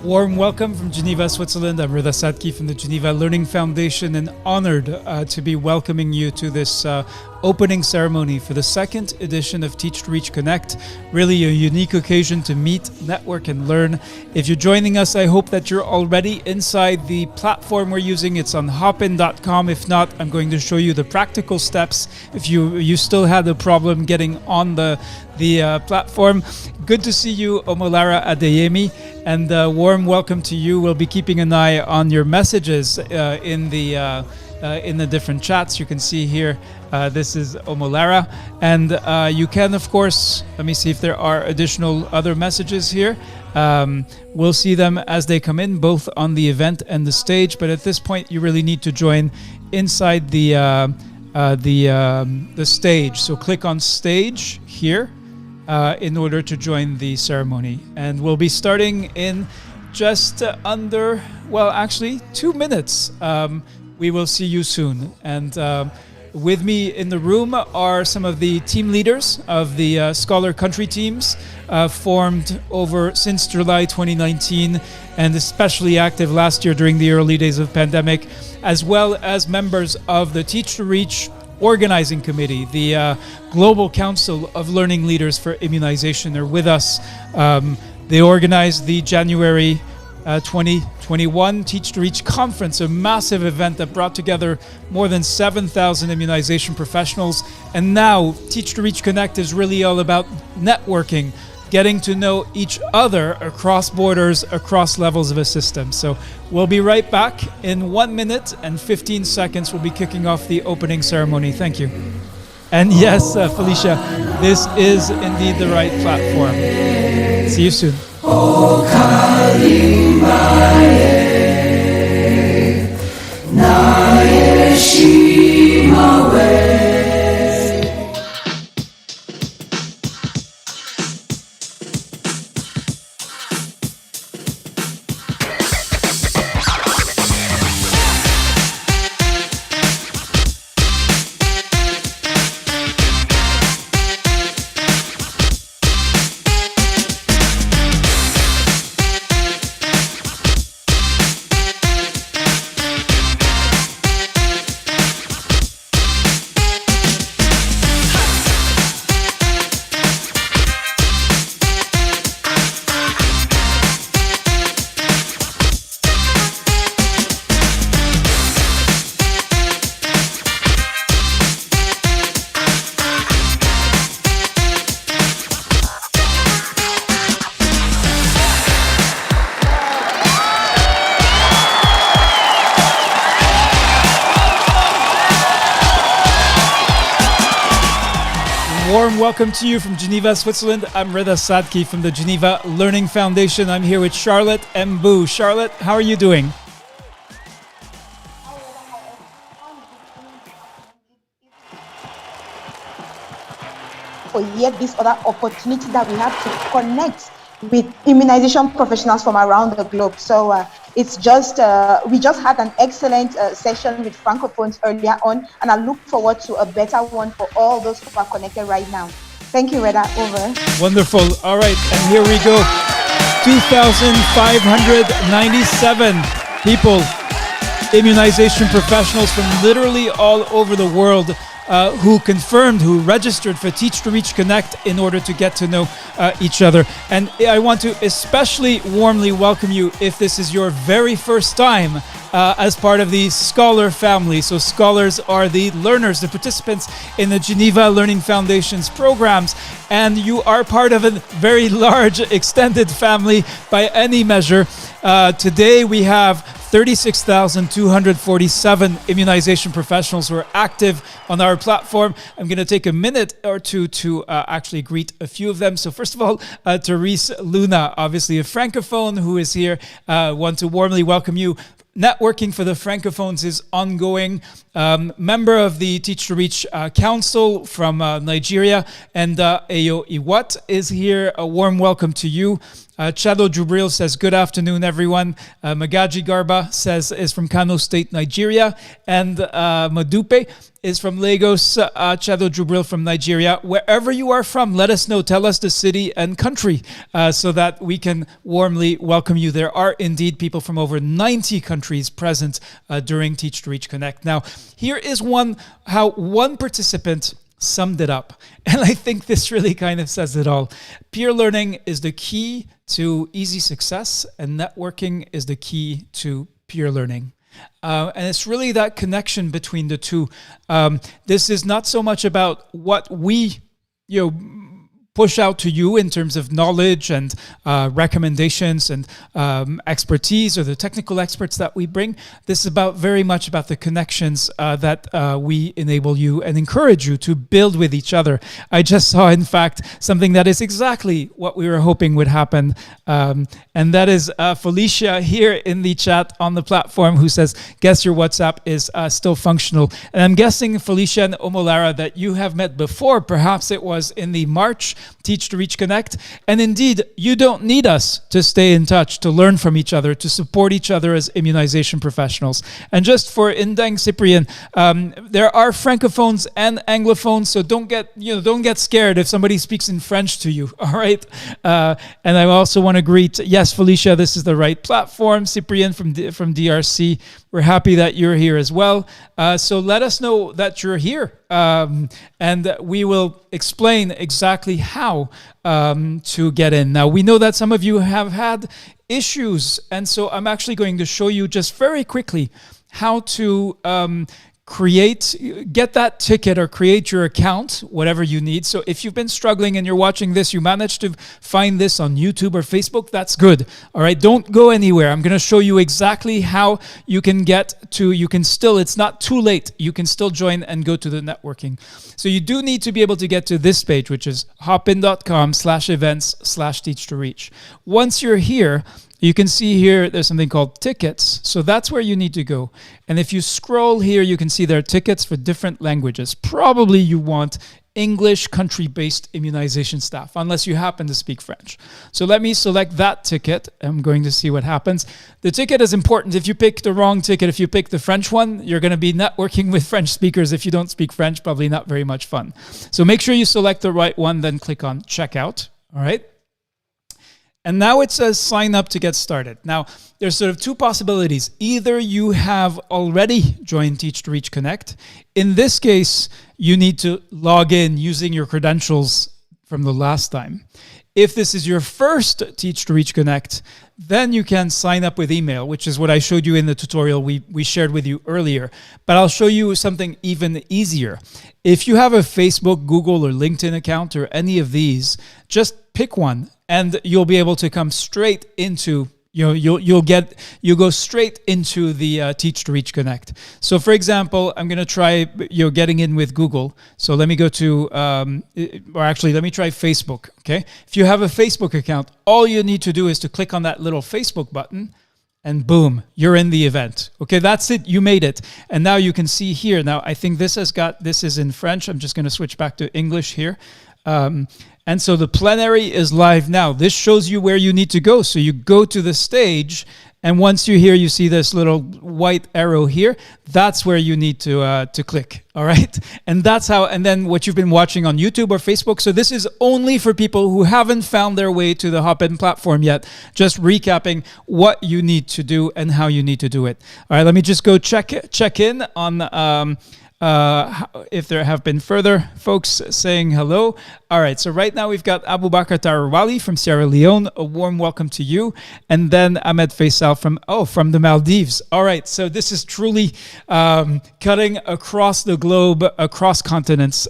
Warm welcome from Geneva, Switzerland. I'm Rida Sadki from the Geneva Learning Foundation and honored to be welcoming you to this opening ceremony for the second edition of Teach to Reach Connect. Really a unique occasion to meet, network and learn. If you're joining us, I hope that you're already inside the platform we're using. It's on hopin.com. If not, I'm going to show you the practical steps if you still had a problem getting on the platform. Good to see you, Omolara Adeyemi, and warm welcome to you. We'll be keeping an eye on your messages in the different chats. You can see here, this is Omolara, and you can, of course, let me see if there are additional other messages here. We'll see them as they come in, both on the event and the stage. But at this point, you really need to join inside the stage. So click on stage here in order to join the ceremony. And we'll be starting in just under, well, actually 2 minutes. We will see you soon. And with me in the room are some of the team leaders of the Scholar country teams formed since July 2019 and especially active last year during the early days of pandemic, as well as members of the Teach to Reach Organizing Committee, the Global Council of Learning Leaders for Immunization are with us. They organized the January 2021 Teach to Reach Conference, a massive event that brought together more than 7,000 immunization professionals. And now Teach to Reach Connect is really all about networking, getting to know each other across borders, across levels of a system. So we'll be right back in 1 minute and 15 seconds. We'll be kicking off the opening ceremony. Thank you. And yes, Felicia, this is indeed the right platform. See you soon. Warm welcome to you from Geneva, Switzerland. I'm Rida Sadki from the Geneva Learning Foundation. I'm here with Charlotte Mbou. Charlotte, how are you doing? For yet this other opportunity that we have to connect with immunization professionals from around the globe. So it's just, we just had an excellent session with Francophones earlier on, and I look forward to a better one for all those who are connected right now. Thank you, Reda. Over. Wonderful. All right, and here we go. 2,597 people, immunization professionals from literally all over the world who registered for Teach to Reach Connect in order to get to know each other. And I want to especially warmly welcome you if this is your very first time as part of the Scholar family. So scholars are the learners, the participants in the Geneva Learning Foundation's programs, and you are part of a very large extended family by any measure. Today we have 36,247 immunization professionals who are active on our platform. I'm going to take a minute or two to actually greet a few of them. So first of all, Therese Luna, obviously a Francophone who is here. Want to warmly welcome you. Networking for the Francophones is ongoing. Member of the Teach to Reach Council from Nigeria, and Ayo Iwat is here. A warm welcome to you. Chado Jubril says, good afternoon, everyone. Magaji Garba says is from Kano State, Nigeria. And Madupe is from Lagos, Chado Jubril from Nigeria. Wherever you are from, let us know. Tell us the city and country so that we can warmly welcome you. There are indeed people from over 90 countries present during Teach to Reach Connect. Now, here is how one participant summed it up. And I think this really kind of says it all. Peer learning is the key to easy success, and networking is the key to peer learning. And it's really that connection between the two. This is not so much about what we, push out to you in terms of knowledge and recommendations and expertise, or the technical experts that we bring. This is very much about the connections that we enable you and encourage you to build with each other. I just saw, in fact, something that is exactly what we were hoping would happen. And that is Felicia here in the chat on the platform who says, guess your WhatsApp is still functional. And I'm guessing, Felicia and Omolara, that you have met before. Perhaps it was in the March Teach to Reach Connect. And indeed, you don't need us to stay in touch, to learn from each other, to support each other as immunization professionals. And just for Indang Cyprian, there are francophones and anglophones, so don't get scared if somebody speaks in French to you, all right? And I also want to greet, yes, Felicia, this is the right platform. Cyprian from DRC, we're happy that you're here as well. So let us know that you're here, and we will explain exactly how to get in. Now, we know that some of you have had issues, and so I'm actually going to show you just very quickly how to get that ticket or create your account, whatever you need. So if you've been struggling and you're watching this, you managed to find this on YouTube or Facebook, that's good. All right, don't go anywhere. I'm going to show you exactly how you can it's not too late. You can still join and go to the networking. So you do need to be able to get to this page, which is hopin.com/events/teach to reach. Once you're here, you can see here there's something called tickets. So that's where you need to go. And if you scroll here, you can see there are tickets for different languages. Probably you want English country-based immunization staff, unless you happen to speak French. So let me select that ticket. I'm going to see what happens. The ticket is important. If you pick the wrong ticket, if you pick the French one, you're going to be networking with French speakers. If you don't speak French, probably not very much fun. So make sure you select the right one, then click on checkout. All right. And now it says sign up to get started. Now, there's sort of two possibilities. Either you have already joined Teach to Reach Connect. In this case, you need to log in using your credentials from the last time. If this is your first Teach to Reach Connect, then you can sign up with email, which is what I showed you in the tutorial we shared with you earlier. But I'll show you something even easier. If you have a Facebook, Google, or LinkedIn account, or any of these, just pick one, and you'll be able to come straight into you'll go straight into the Teach to Reach Connect. So for example, I'm going to try getting in with Google. So let me go to let me try Facebook. Okay, if you have a Facebook account, all you need to do is to click on that little Facebook button, and boom, you're in the event. Okay, that's it. You made it. And now you can see here. Now I think this is in French. I'm just going to switch back to English here. And so the plenary is live now. This shows you where you need to go. So you go to the stage, and once you're here, you see this little white arrow here. That's where you need to click. All right, and that's how. And then what you've been watching on YouTube or Facebook. So this is only for people who haven't found their way to the Hopin platform yet. Just recapping what you need to do and how you need to do it. All right, let me just go check in on. If there have been further folks saying hello. All right, so right now we've got Abubakar Tarawali from Sierra Leone. A warm welcome to you. And then Ahmed Faisal from the Maldives. All right, so this is truly cutting across the globe, across continents.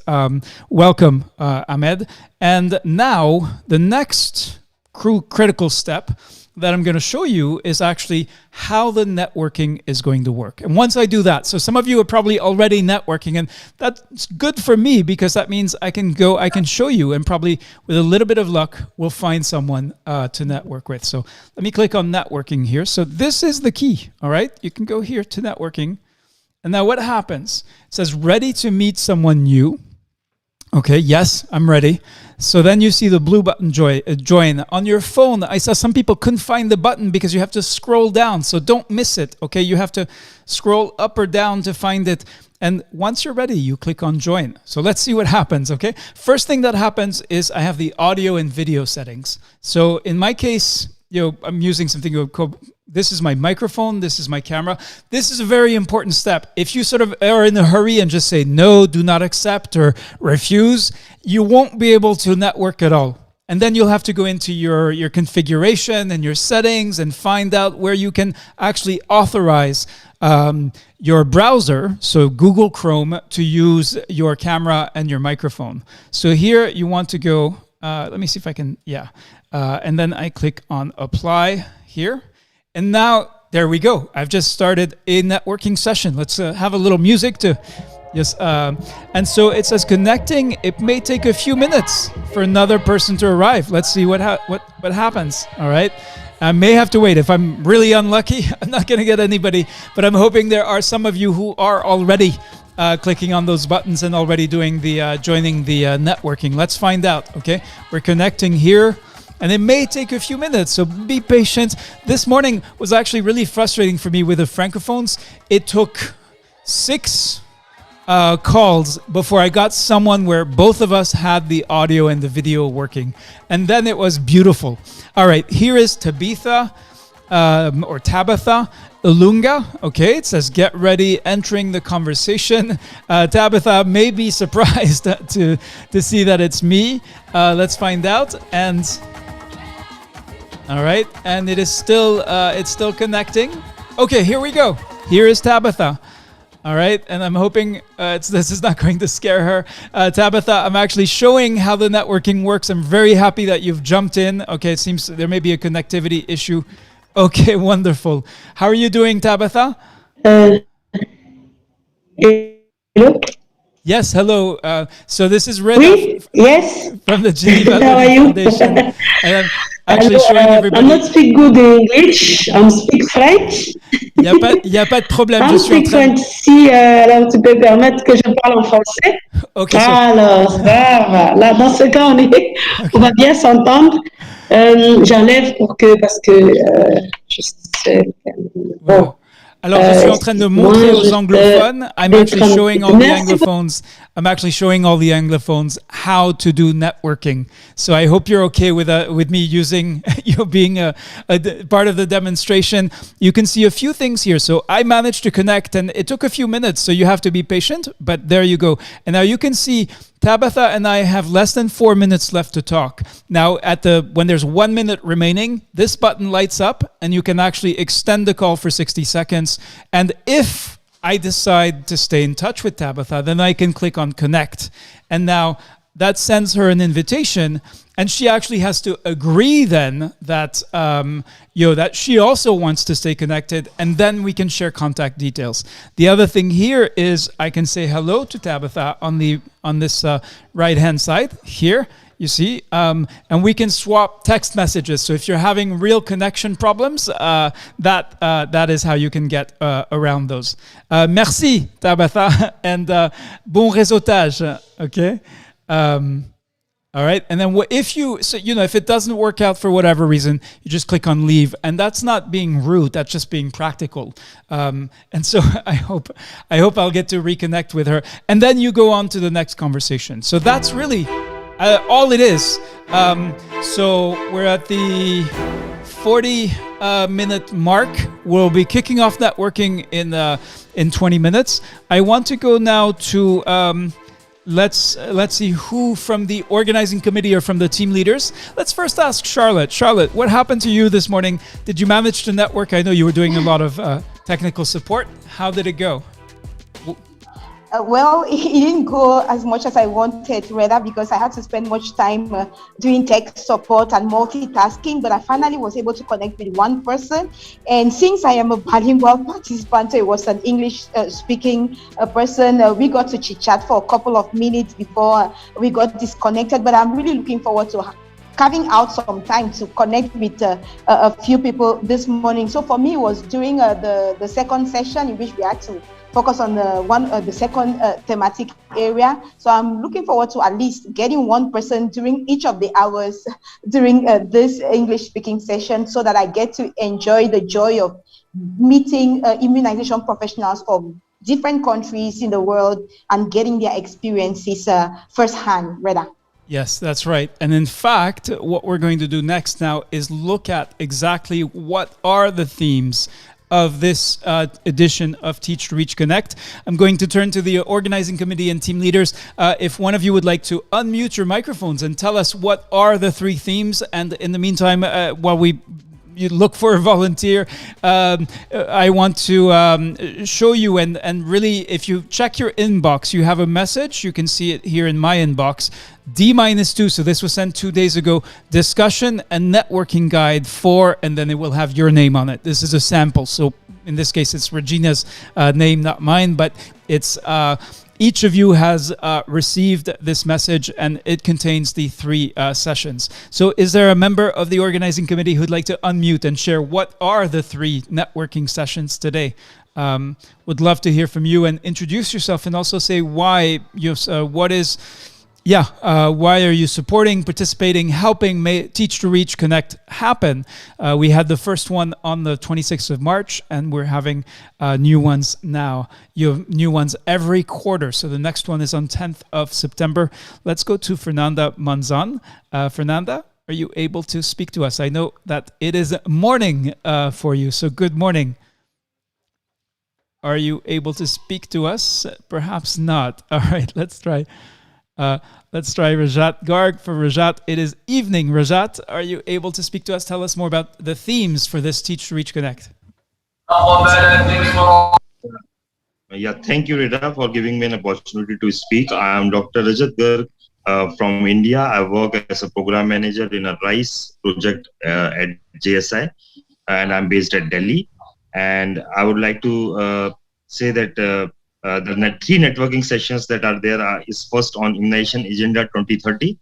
Welcome, Ahmed. And now the next critical step that I'm going to show you is actually how the networking is going to work. And once I do that, so some of you are probably already networking, and that's good for me because that means I can show you, and probably with a little bit of luck, we'll find someone to network with. So let me click on networking here. So this is the key, all right? You can go here to networking. And now what happens? It says ready to meet someone new. Okay, yes, I'm ready. So then you see the blue button join. On your phone, I saw some people couldn't find the button because you have to scroll down. So don't miss it, okay? You have to scroll up or down to find it. And once you're ready, you click on join. So let's see what happens, okay? First thing that happens is I have the audio and video settings. So in my case, I'm using something called, this is my microphone, this is my camera. This is a very important step. If you sort of are in a hurry and just say no, do not accept, or refuse, you won't be able to network at all. And then you'll have to go into your configuration and your settings and find out where you can actually authorize your browser, so Google Chrome, to use your camera and your microphone. So here you want to go, let me see if I can, and then I click on apply here. And now, there we go. I've just started a networking session. Let's have a little music to, yes. And so it says connecting. It may take a few minutes for another person to arrive. Let's see what happens, all right? I may have to wait. If I'm really unlucky, I'm not going to get anybody, but I'm hoping there are some of you who are already clicking on those buttons and already doing the joining the networking. Let's find out, okay? We're connecting here. And it may take a few minutes, so be patient. This morning was actually really frustrating for me with the Francophones. It took 6 calls before I got someone where both of us had the audio and the video working. And then it was beautiful. All right, here is Tabitha, or Tabitha Ilunga. Okay, it says get ready, entering the conversation. Tabitha may be surprised to see that it's me. Let's find out. And all right, and it is still it's still connecting. Okay, here we go. Here is Tabitha. All right, and I'm hoping this is not going to scare her. Tabitha, I'm actually showing how the networking works. I'm very happy that you've jumped in. Okay, it seems there may be a connectivity issue. Okay, wonderful. How are you doing, Tabitha? Hello? Yes, hello. So this is Red yes. from the Geneva How are you? Foundation. And I'm actually showing everybody. I'm not speak good English, I'm speak French. Y a pas de problème. I'm speak French. Si alors tu peux permettre que je parle en français. Okay, alors, ça va. Là, dans ce cas, on va bien s'entendre. J'enlève parce que je sais. Bon. Alors, je suis en train de montrer aux anglophones. I'm actually showing all the anglophones. I'm actually showing all the anglophones how to do networking. So I hope you're okay with me using, being a part of the demonstration. You can see a few things here. So I managed to connect, and it took a few minutes. So you have to be patient. But there you go. And now you can see Tabitha and I have less than 4 minutes left to talk. Now, when there's 1 minute remaining, this button lights up, and you can actually extend the call for 60 seconds. And if I decide to stay in touch with Tabitha, then I can click on connect. And now that sends her an invitation, and she actually has to agree then that that she also wants to stay connected, and then we can share contact details. The other thing here is I can say hello to Tabitha on this right hand side here. You see, and we can swap text messages. So if you're having real connection problems, that is how you can get around those. Merci, Tabitha, and bon réseautage. Okay. All right, and then if it doesn't work out for whatever reason, you just click on leave, and that's not being rude. That's just being practical. And so I hope I'll get to reconnect with her, and then you go on to the next conversation. So that's really all it is. So we're at the 40-minute mark. We'll be kicking off networking in 20 minutes. I want to go now to. Let's see who from the organizing committee or from the team leaders. Let's first ask Charlotte. Charlotte, what happened to you this morning? Did you manage to network? I know you were doing a lot of technical support. How did it go? Well, it didn't go as much as I wanted, rather, because I had to spend much time doing tech support and multitasking, but I finally was able to connect with one person. And since I am a bilingual participant, it was an English speaking person, we got to chit chat for a couple of minutes before we got disconnected, but I'm really looking forward to carving out some time to connect with a few people this morning. So for me, it was during the second session in which we had to focus on the second thematic area. So I'm looking forward to at least getting one person during each of the hours during this English speaking session, so that I get to enjoy the joy of meeting immunization professionals from different countries in the world and getting their experiences firsthand, Reda. Yes, that's right. And in fact, what we're going to do next now is look at exactly what are the themes of this edition of Teach to Reach Connect. I'm going to turn to the organizing committee and team leaders. If one of you would like to unmute your microphones and tell us what are the three themes, and in the meantime, while you look for a volunteer, I want to show you, and really, if you check your inbox, you have a message. You can see it here in my inbox. D-2, so this was sent 2 days ago, discussion and networking guide for, and then it will have your name on it. This is a sample, so in this case it's Regina's name, not mine, but it's each of you has received this message, and it contains the three sessions. So is there a member of the organizing committee who'd like to unmute and share what are the three networking sessions today? Would love to hear from you, and introduce yourself, and also say why why are you supporting, participating, helping Teach to Reach Connect happen? We had the first one on the 26th of March, and we're having new ones now. You have new ones every quarter. So the next one is on 10th of September. Let's go to Fernanda Manzan. Fernanda, are you able to speak to us? I know that it is morning for you, so good morning. Are you able to speak to us? Perhaps not. All right, let's try. Let's try Rajat Garg. For Rajat, it is evening. Rajat, are you able to speak to us? Tell us more about the themes for this Teach to Reach Connect. Yeah, thank you, Rita, for giving me an opportunity to speak. I am Dr. Rajat Garg from India. I work as a program manager in a RISE project at JSI, and I'm based at Delhi. And I would like to say that the three networking sessions that are there is first on Immunization Agenda 2030.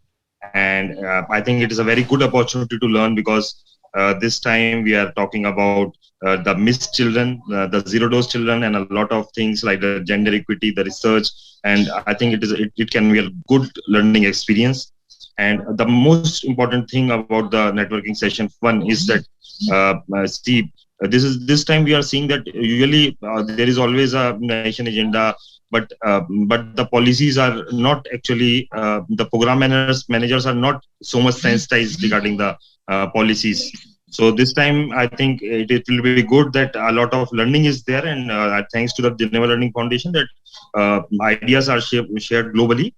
And I think it is a very good opportunity to learn, because this time we are talking about the missed children, the zero-dose children, and a lot of things like the gender equity, the research. And I think it can be a good learning experience. And the most important thing about the networking session one is that this time we are seeing that usually there is always a nation agenda, but the policies are not actually the program managers are not so much sensitized regarding the policies. So this time I think it will be good that a lot of learning is there, and thanks to the Geneva Learning Foundation that ideas are shared globally.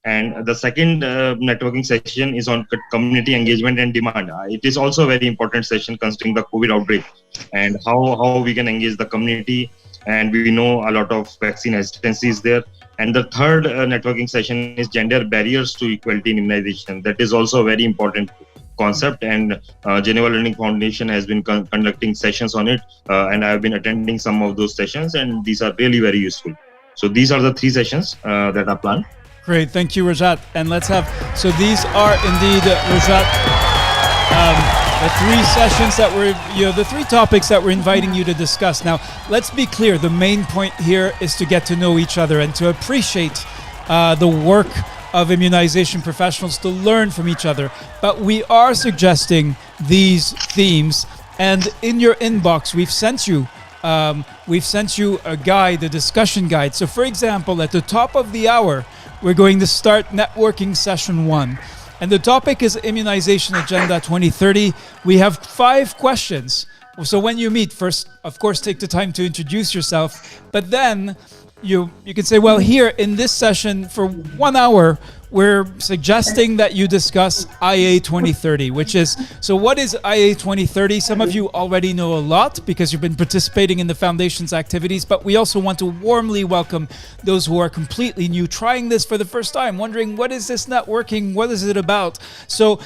And the second networking session is on community engagement and demand. It is also a very important session considering the COVID outbreak and how we can engage the community. And we know a lot of vaccine hesitancy is there. And the third networking session is gender barriers to equality in immunization. That is also a very important concept, and Geneva Learning Foundation has been conducting sessions on it, and I have been attending some of those sessions, and these are really very useful. So these are the three sessions that are planned. Great, thank you, Rajat. And let's have, so these are indeed, Rajat, the three sessions that the three topics that we're inviting you to discuss. Now, let's be clear, the main point here is to get to know each other and to appreciate the work of immunization professionals, to learn from each other. But we are suggesting these themes, and in your inbox, we've sent you a guide, a discussion guide. So for example, at the top of the hour, we're going to start networking session 1. And the topic is Immunization Agenda 2030. We have 5 questions. So when you meet, first, of course, take the time to introduce yourself. But then you can say, well, here in this session for 1 hour, we're suggesting that you discuss IA 2030, which is, so what is IA 2030? Some of you already know a lot because you've been participating in the Foundation's activities, but we also want to warmly welcome those who are completely new, trying this for the first time, wondering, what is this networking? What is it about? So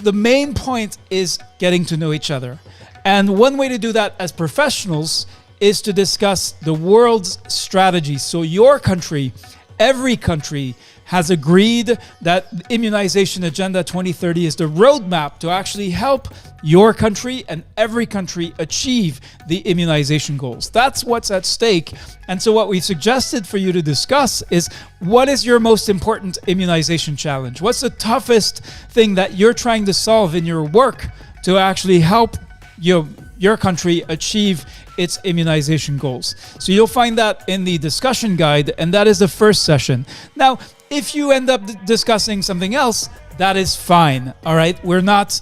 the main point is getting to know each other. And one way to do that as professionals is to discuss the world's strategies. So your country, every country, has agreed that Immunization Agenda 2030 is the roadmap to actually help your country and every country achieve the immunization goals. That's what's at stake. And so what we've suggested for you to discuss is, what is your most important immunization challenge? What's the toughest thing that you're trying to solve in your work to actually help your country achieve its immunization goals? So you'll find that in the discussion guide, and that is the first session. Now, if you end up discussing something else, that is fine. All right. We're not,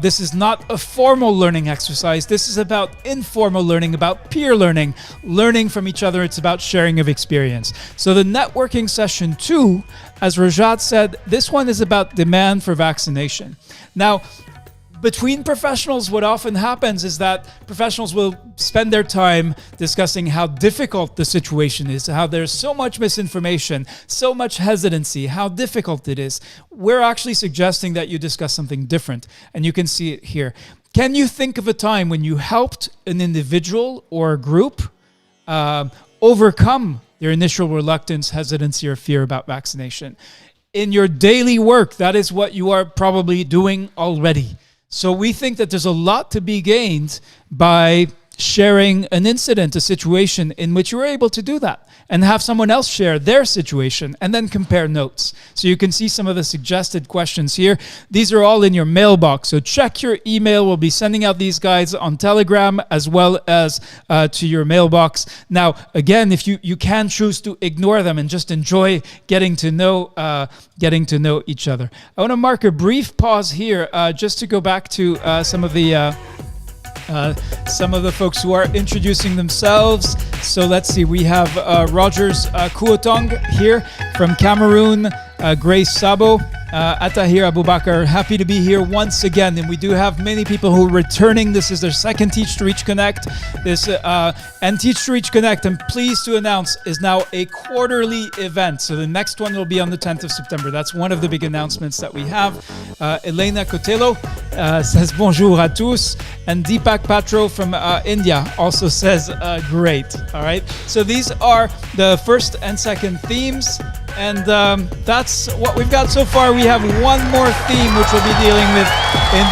this is not a formal learning exercise. This is about informal learning, about peer learning, learning from each other. It's about sharing of experience. So the networking session 2, as Rajat said, this one is about demand for vaccination. Now, between professionals, what often happens is that professionals will spend their time discussing how difficult the situation is, how there's so much misinformation, so much hesitancy, how difficult it is. We're actually suggesting that you discuss something different, and you can see it here. Can you think of a time when you helped an individual or a group overcome their initial reluctance, hesitancy, or fear about vaccination? In your daily work, that is what you are probably doing already. So we think that there's a lot to be gained by sharing an incident, a situation in which you were able to do that, and have someone else share their situation and then compare notes. So you can see some of the suggested questions here. These are all in your mailbox. So check your email. We'll be sending out these guides on Telegram as well as to your mailbox. Now, again, if you can choose to ignore them and just enjoy getting to know each other. I want to mark a brief pause here just to go back to some of the folks who are introducing themselves. So let's see, we have Rogers Kuotong here from Cameroon, Grace Sabo, Atahir Abubakar, happy to be here once again. And we do have many people who are returning. This is their second Teach to Reach Connect. And Teach to Reach Connect, I'm pleased to announce, is now a quarterly event. So the next one will be on the 10th of September. That's one of the big announcements that we have. Elena Cotello says bonjour à tous. And Deepak Patro from India also says great. All right. So these are the first and second themes. And that's what we've got so far. We have one more theme which we'll be dealing with at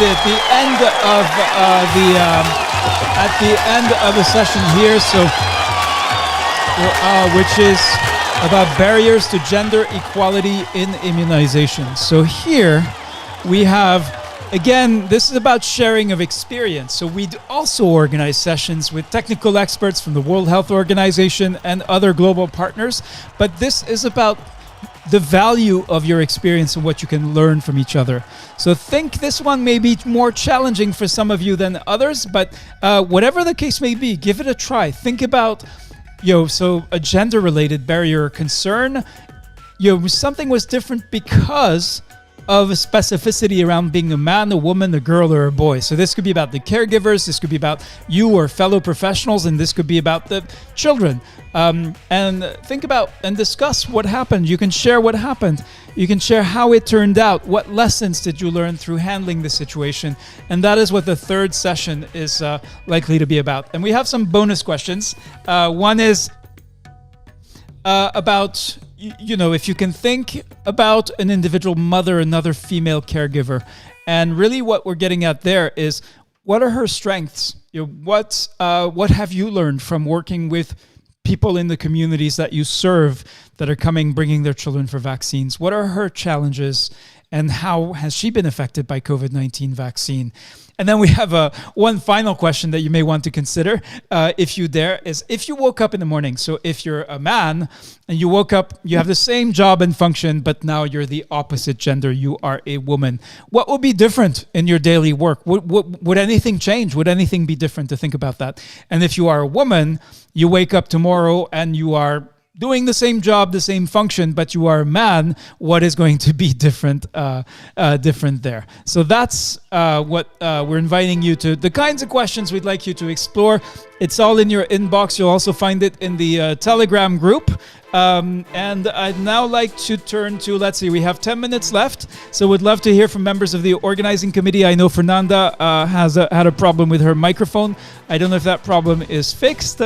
the end of the session here. So, which is about barriers to gender equality in immunization. So here we have, again, this is about sharing of experience. So we also organize sessions with technical experts from the World Health Organization and other global partners. But this is about the value of your experience and what you can learn from each other. So think this one may be more challenging for some of you than others, but whatever the case may be, give it a try. Think about, so a gender-related barrier or concern, something was different because of a specificity around being a man, a woman, a girl, or a boy. So this could be about the caregivers, this could be about you or fellow professionals, and this could be about the children. And think about and discuss what happened. You can share what happened. You can share how it turned out. What lessons did you learn through handling the situation? And that is what the third session is likely to be about. And we have some bonus questions. One is about, if you can think about an individual mother, another female caregiver, and really what we're getting at there is, what are her strengths? What have you learned from working with people in the communities that you serve that are bringing their children for vaccines? What are her challenges, and how has she been affected by COVID-19 vaccine? And then we have one final question that you may want to consider, if you dare, is if you woke up in the morning. So if you're a man and you woke up, you have the same job and function, but now you're the opposite gender, you are a woman. What would be different in your daily work? Would anything change? Would anything be different? To think about that. And if you are a woman, you wake up tomorrow and you are doing the same job, the same function, but you are a man, what is going to be different there? So that's what we're inviting you to, the kinds of questions we'd like you to explore. It's all in your inbox. You'll also find it in the Telegram group. And I'd now like to turn to, let's see, we have 10 minutes left. So would love to hear from members of the organizing committee. I know Fernanda had a problem with her microphone. I don't know if that problem is fixed.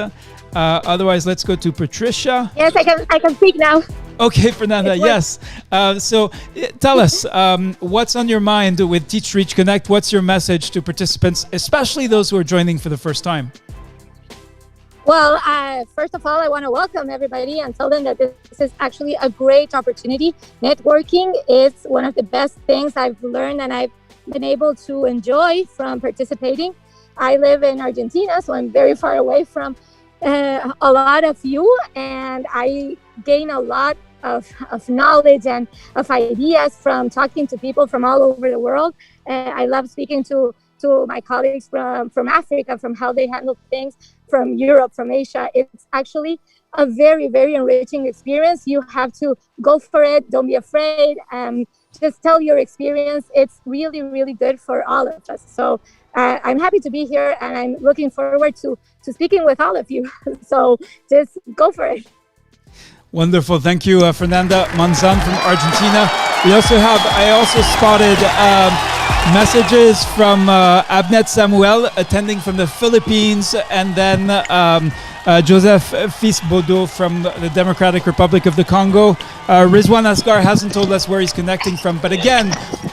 Otherwise, let's go to Patricia. Yes, I can speak now. Okay, Fernanda, yes. So tell us, what's on your mind with Teach to Reach Connect? What's your message to participants, especially those who are joining for the first time? Well, first of all, I want to welcome everybody and tell them that this is actually a great opportunity. Networking is one of the best things I've learned and I've been able to enjoy from participating. I live in Argentina, so I'm very far away from a lot of you, and I gain a lot of knowledge and of ideas from talking to people from all over the world. I love speaking to my colleagues from Africa, from how they handle things, from Europe, from Asia. It's actually a very, very enriching experience. You have to go for it. Don't be afraid. Just tell your experience. It's really, really good for all of us. So I'm happy to be here, and I'm looking forward to speaking with all of you. So just go for it. Wonderful. Thank you, Fernanda Manzan from Argentina. I also spotted messages from Abnet Samuel attending from the Philippines, and then Joseph Fils-Bodo from the Democratic Republic of the Congo. Rizwan Asgar hasn't told us where he's connecting from. But again,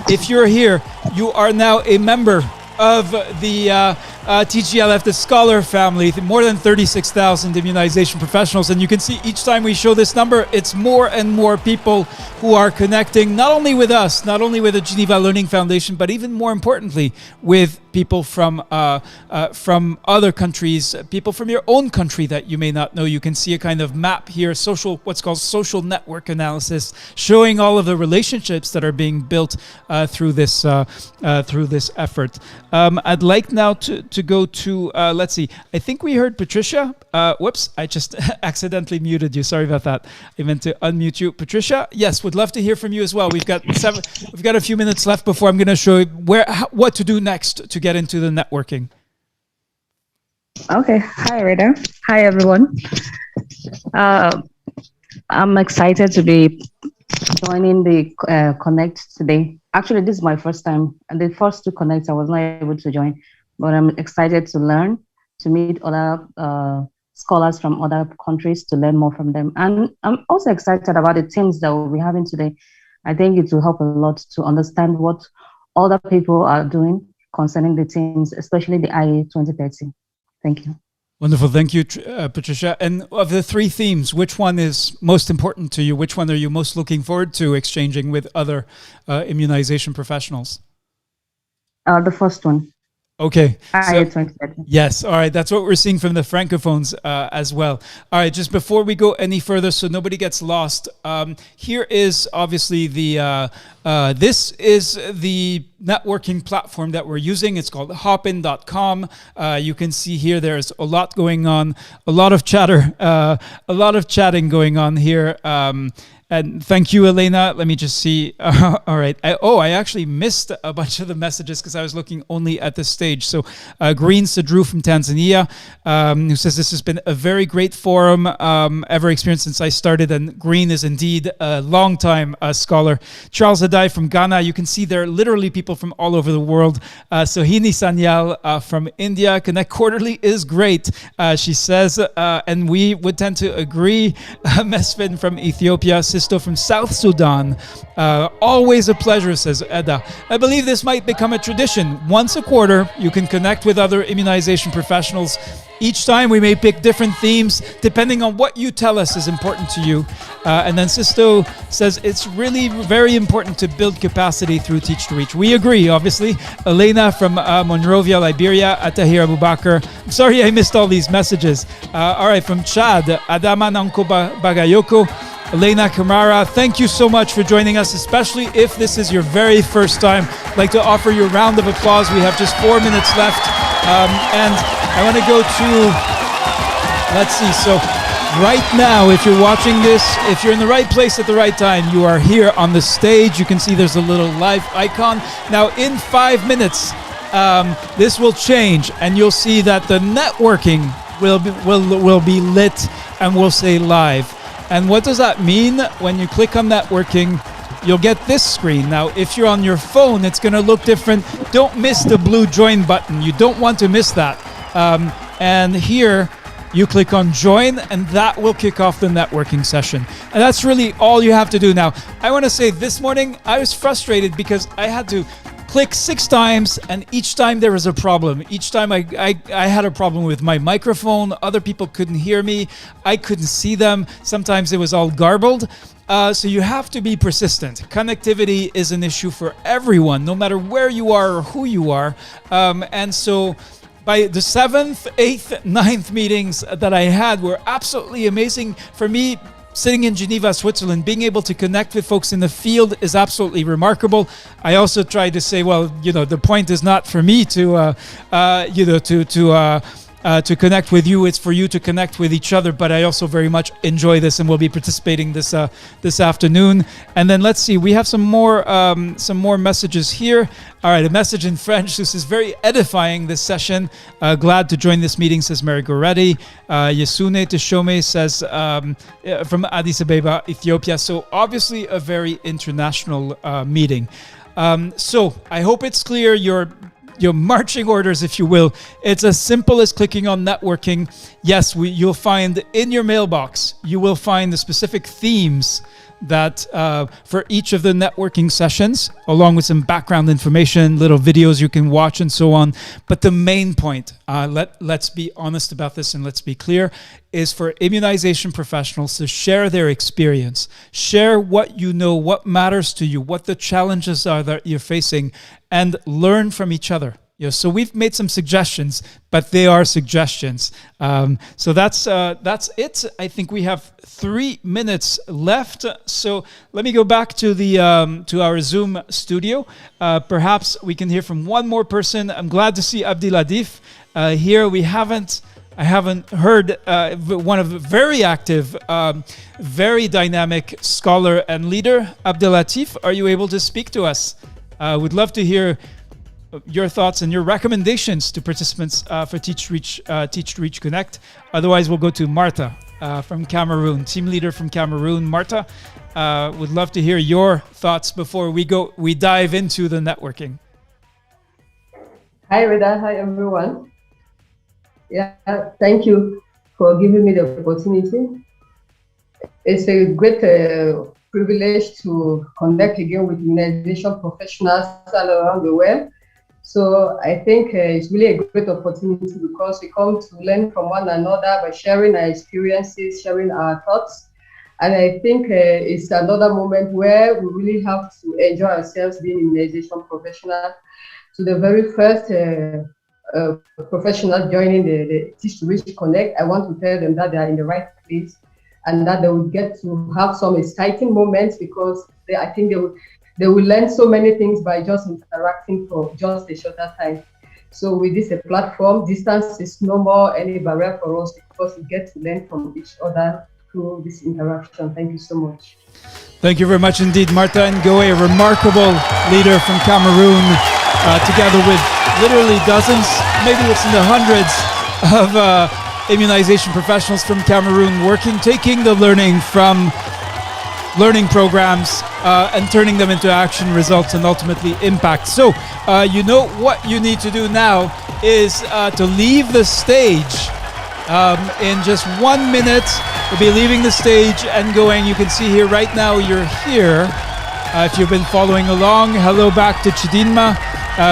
if you're here, you are now a member of the TGLF, the Scholar family, more than 36,000 immunization professionals. And you can see each time we show this number, it's more and more people who are connecting, not only with us, not only with the Geneva Learning Foundation, but even more importantly, with people from other countries, people from your own country that you may not know. You can see a kind of map here, what's called social network analysis, showing all of the relationships that are being built through this effort. I'd like now to go to, let's see, I think we heard Patricia. Whoops, I just accidentally muted you. Sorry about that. I meant to unmute you. Patricia, yes, would love to hear from you as well. We've got a few minutes left before I'm going to show you what to do next to get into the networking. Okay. Hi, Rita. Hi, everyone. I'm excited to be joining the Connect today. Actually, this is my first time. And the first two Connects, I was not able to join, but I'm excited to learn, to meet other scholars from other countries, to learn more from them. And I'm also excited about the themes that we'll be having today. I think it will help a lot to understand what other people are doing concerning the themes, especially the IE 2030. Thank you. Wonderful. Thank you, Patricia. And of the three themes, which one is most important to you? Which one are you most looking forward to exchanging with other immunization professionals? The first one. Okay. Yes. All right. That's what we're seeing from the Francophones as well. All right. Just before we go any further, so nobody gets lost, here is obviously this is the networking platform that we're using. It's called hopin.com. You can see here there's a lot going on, a lot of chatter, a lot of chatting going on here. And thank you, Elena. Let me just see. All right. I actually missed a bunch of the messages because I was looking only at the stage. So Green Sadru from Tanzania, who says this has been a very great forum ever experienced since I started. And Green is indeed a long-time scholar. Charles Adai from Ghana. You can see there are literally people from all over the world. Sohini Sanyal from India. Connect Quarterly is great, she says. And we would tend to agree. Mesfin from Ethiopia. From South Sudan. Always a pleasure, says Edda. I believe this might become a tradition. Once a quarter, you can connect with other immunization professionals. Each time we may pick different themes depending on what you tell us is important to you. And then Sisto says it's really very important to build capacity through Teach to Reach. We agree, obviously. Elena from Monrovia, Liberia. Atahir Abubakar. I'm sorry I missed all these messages. All right, from Chad. Adama Nanko Bagayoko. Elena Kamara, thank you so much for joining us, especially if this is your very first time. I'd like to offer you a round of applause. We have just 4 minutes left. And I want to go to, let's see, so right now, if you're watching this, if you're in the right place at the right time, you are here on the stage. You can see there's a little live icon. Now, in 5 minutes, this will change, and you'll see that the networking will be lit, and we'll say live. And what does that mean? When you click on networking, you'll get this screen. Now, if you're on your phone, it's going to look different. Don't miss the blue join button. You don't want to miss that. And here, you click on join, and that will kick off the networking session. And that's really all you have to do. Now, I want to say this morning, I was frustrated because I had to click 6 times, and each time there was a problem. Each time I had a problem with my microphone. Other people couldn't hear me. I couldn't see them. Sometimes it was all garbled. So you have to be persistent. Connectivity is an issue for everyone, no matter where you are or who you are. And so by the 7th, 8th, 9th meetings that I had were absolutely amazing. For me, sitting in Geneva, Switzerland, being able to connect with folks in the field is absolutely remarkable. I also tried to say, well, the point is not for me to connect with you. It's for you to connect with each other. But I also very much enjoy this, and will be participating this afternoon. And then let's see, we have some more messages here. All right, a message in French. This is very edifying, this session. Glad to join this meeting, says Mary Goretti. Yesune Teshome says from Addis Ababa, Ethiopia. So obviously a very international meeting. So I hope it's clear your marching orders, if you will. It's as simple as clicking on networking. Yes, you'll find in your mailbox, you will find the specific themes that for each of the networking sessions, along with some background information, little videos you can watch and so on. But the main point, let's be honest about this and let's be clear, is for immunization professionals to share their experience, share what you know, what matters to you, what the challenges are that you're facing, and learn from each other. So we've made some suggestions, but they are suggestions. So that's it. I think we have 3 minutes left. So let me go back to the to our Zoom studio. Perhaps we can hear from one more person. I'm glad to see Abdilatif here. I haven't heard one of very active, very dynamic scholar and leader, Abdilatif. Are you able to speak to us? Would love to hear your thoughts and your recommendations to participants for Teach to Reach Connect. Otherwise, we'll go to Martha from Cameroon, team leader from Cameroon. Martha, would love to hear your thoughts before we dive into the networking. Hi, Reda. Hi, everyone. Yeah, thank you for giving me the opportunity. It's a great privilege to connect again with immunization professionals all around the world. So I think it's really a great opportunity because we come to learn from one another by sharing our experiences, sharing our thoughts. And I think it's another moment where we really have to enjoy ourselves being immunization professionals. So the very first professional joining the Teach to Reach Connect, I want to tell them that they are in the right place and that they will get to have some exciting moments because I think they will learn so many things by just interacting for just a shorter time. So with this platform, distance is no more any barrier for us because we get to learn from each other through this interaction. Thank you so much. Thank you very much indeed, Martha Ngoe, a remarkable leader from Cameroon, together with literally dozens, maybe it's in the hundreds of immunization professionals from Cameroon taking the learning from learning programs and turning them into action results and ultimately impact. So you know what you need to do now is to leave the stage. In just 1 minute, we'll be leaving the stage and going. You can see here right now, you're here. If you've been following along, hello back to Chidinma,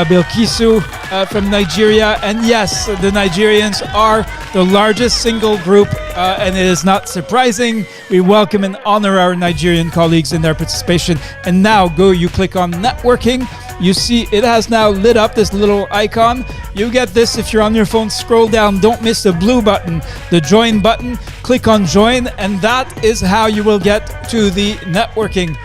Bilkisu from Nigeria. And yes, the Nigerians are the largest single group, and it is not surprising. We welcome and honor our Nigerian colleagues in their participation. And now you click on networking. You see it has now lit up this little icon. You get this if you're on your phone. Scroll down. Don't miss the blue button, the join button. Click on join, and that is how you will get to the networking.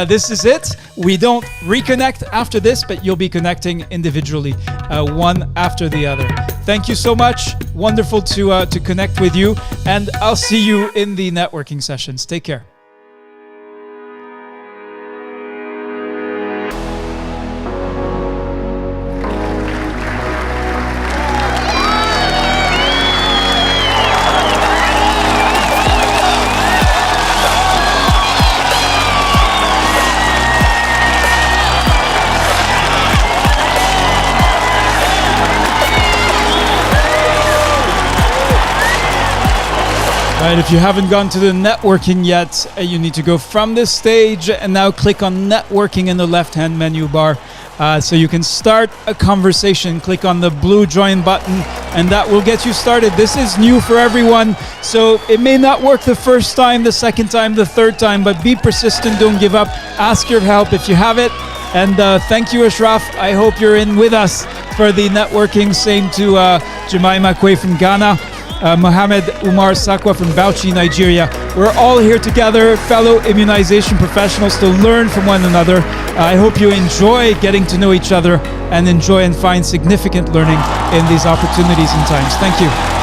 This is it. We don't reconnect after this, but you'll be connecting individually, one after the other. Thank you so much. Wonderful to connect with you, and I'll see you in the networking sessions. Take care. Right, if you haven't gone to the networking yet, you need to go from this stage and now click on networking in the left-hand menu bar. So you can start a conversation. Click on the blue join button and that will get you started. This is new for everyone, so it may not work the first time, the second time, the third time, but be persistent, don't give up. Ask your help if you have it. And thank you, Ashraf. I hope you're in with us for the networking. Same to Jemima Kwe from Ghana. Mohammed Umar Sakwa from Bauchi, Nigeria. We're all here together, fellow immunization professionals, to learn from one another. I hope you enjoy getting to know each other and enjoy and find significant learning in these opportunities and times. Thank you.